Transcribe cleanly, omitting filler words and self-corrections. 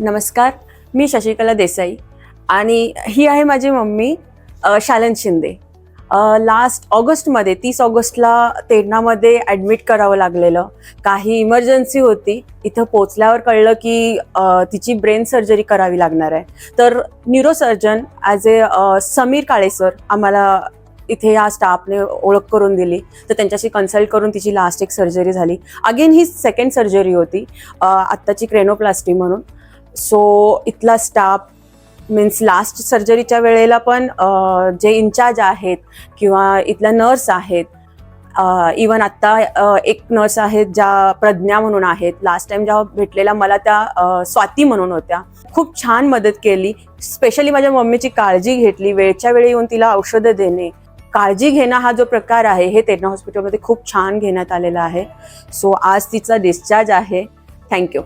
नमस्कार, मी शशिकला देसाई आणि ही आहे माझी मम्मी शालन शिंदे. लास्ट ऑगस्टमध्ये 30 ऑगस्टला तेरणामध्ये ॲडमिट करावं लागलेलं. काही इमर्जन्सी होती. इथं पोचल्यावर कळलं की तिची ब्रेन सर्जरी करावी लागणार आहे. तर न्यूरोसर्जन ॲज समीर काळे सर आम्हाला इथे या स्टाफने ओळख करून दिली. तर त्यांच्याशी कन्सल्ट करून तिची लास्ट एक सर्जरी झाली. अगेन ही सेकंड सर्जरी होती आत्ताची क्रेनोप्लास्टी म्हणून. सो इथला स्टाफ मीन्स लास्ट सर्जरीच्या वेळेला पण जे इन्चार्ज आहेत किंवा इथल्या नर्स आहेत, इवन आत्ता एक नर्स आहेत ज्या प्रज्ञा म्हणून आहेत. लास्ट टाइम जेव्हा भेटलेल्या मला त्या स्वाती म्हणून होत्या. खूप छान मदत केली. स्पेशली माझ्या मम्मीची काळजी घेतली. वेळच्या वेळी येऊन तिला औषधं देणे, काळजी घेणं हा जो प्रकार आहे हे तेरणा हॉस्पिटलमध्ये खूप छान घेण्यात आलेला आहे. सो आज तिचा डिस्चार्ज आहे. थँक्यू.